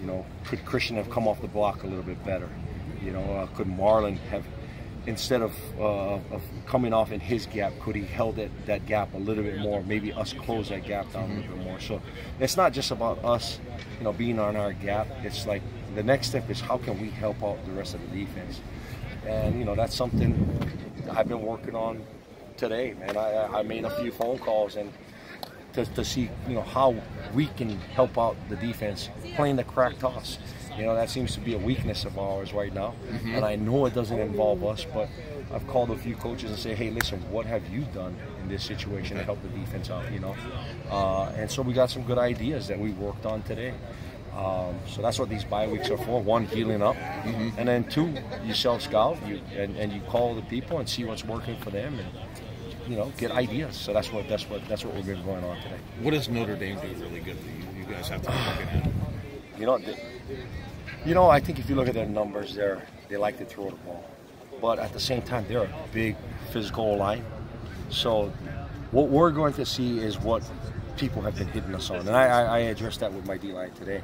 You know, could Christian have come off the block a little bit better? You know, could Marlon have, instead of coming off in his gap, could he held that gap a little bit more? Maybe us close that gap down a little bit more. So it's not just about us, you know, being on our gap. It's like the next step is how can we help out the rest of the defense? And, you know, that's something I've been working on today, man. I made a few phone calls and to see, you know, how we can help out the defense playing the crack toss. You know, that seems to be a weakness of ours right now. And I know it doesn't involve us, but I've called a few coaches and say, hey, listen, what have you done in this situation to help the defense out, you know? And so we got some good ideas that we worked on today. So that's what these bye weeks are for. One, healing up, and then two, you self-scout and you call the people and see what's working for them, and you know, get ideas. So that's what we've been going on today. What does Notre Dame do really good that you guys have to be looking at? You know, I think if you look at their numbers, they like to throw the ball, but at the same time, they're a big physical line. So what we're going to see is what people have been hitting us on, and I addressed that with my D-line today.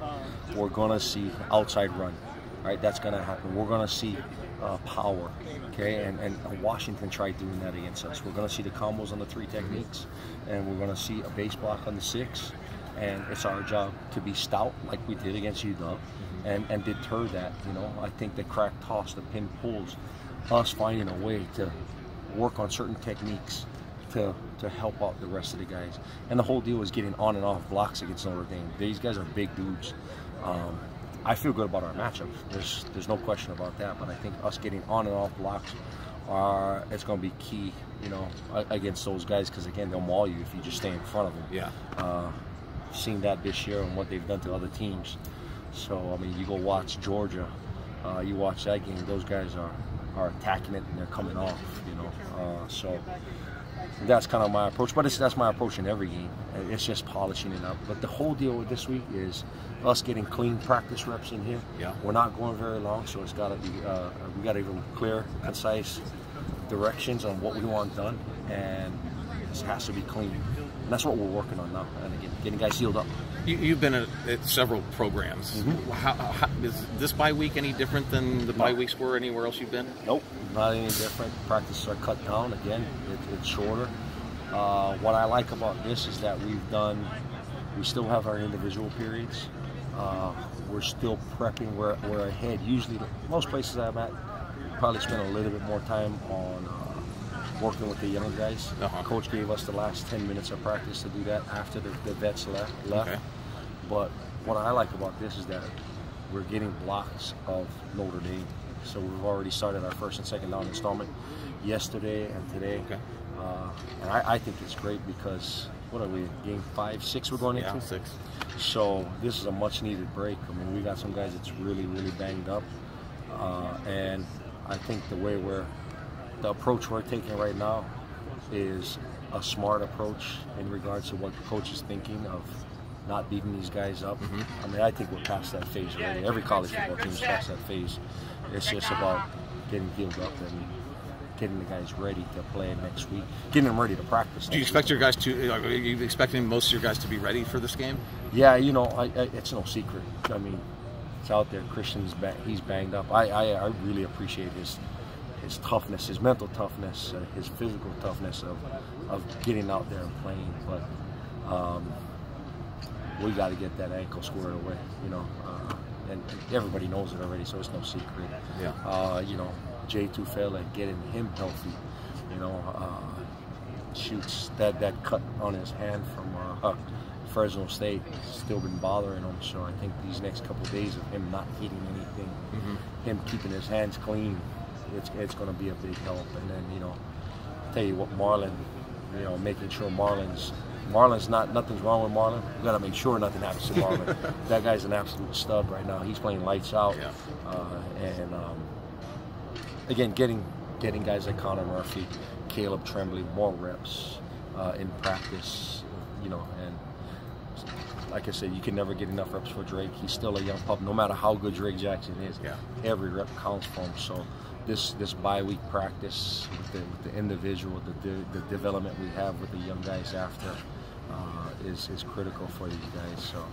We're going to see outside run, right? That's going to happen. We're going to see power, okay? And Washington tried doing that against us. We're going to see the combos on the 3 techniques, and we're going to see a base block on the 6, and it's our job to be stout like we did against UW and deter that, you know. I think the crack toss, the pin pulls, us finding a way to work on certain techniques to help out the rest of the guys. And the whole deal is getting on and off blocks against Notre Dame. These guys are big dudes. I feel good about our matchup. There's no question about that, but I think us getting on and off blocks it's going to be key, you know, against those guys, because again, they'll maul you if you just stay in front of them. Yeah. Seen that this year and what they've done to other teams. So I mean, you go watch Georgia, you watch that game. Those guys are attacking it and they're coming off, you know. So that's kind of my approach, but that's my approach in every game. It's just polishing it up. But the whole deal with this week is us getting clean practice reps in here. Yeah. We're not going very long, so it's got to be we got to give clear, concise directions on what we want done, and this has to be clean. And that's what we're working on now. And again, getting guys healed up. You've been at several programs. How, is this bye week any different than the bye weeks were anywhere else you've been? Nope, not any different. Practices are cut down. Again, it's shorter. What I like about this is that we still have our individual periods. We're still prepping. We're ahead. Usually, most places I'm at, probably spend a little bit more time on working with the young guys. Coach gave us the last 10 minutes of practice to do that after the vets left. Okay. But what I like about this is that we're getting blocks of Notre Dame. So we've already started our first and second down installment yesterday and today. Okay. And I think it's great because, what are we, game 5, 6 we're going into? Yeah, 6. So this is a much needed break. I mean, we got some guys that's really, really banged up. And I think the approach we're taking right now is a smart approach in regards to what the coach is thinking of not beating these guys up. I mean, I think we're past that phase already. Every college football team is past that phase. It's just about getting healed up and getting the guys ready to play next week, getting them ready to practice. Do you expect your guys to? Are you expecting most of your guys to be ready for this game? Yeah, you know, it's no secret. I mean, it's out there. Christian's he's banged up. I really appreciate his toughness, his mental toughness, his physical toughness of getting out there and playing. But we got to get that ankle squared away, you know. And everybody knows it already, so it's no secret. Yeah. You know, Jay Tufele, getting him healthy, you know, shoots that cut on his hand from Fresno State still been bothering him. So I think these next couple of days of him not hitting anything, him keeping his hands clean, it's going to be a big help. And then, you know, tell you what, Marlon, you know, making sure Marlon's nothing's wrong with Marlon. We got to make sure nothing happens to Marlon. That guy's an absolute stud right now. He's playing lights out. Yeah. Again, getting guys like Connor Murphy, Caleb Tremblay more reps in practice, you know. And like I said, you can never get enough reps for Drake. He's still a young pup. No matter how good Drake Jackson is, every rep counts for him. So this bye-week practice with the individual, the development we have with the young guys after is critical for these guys. So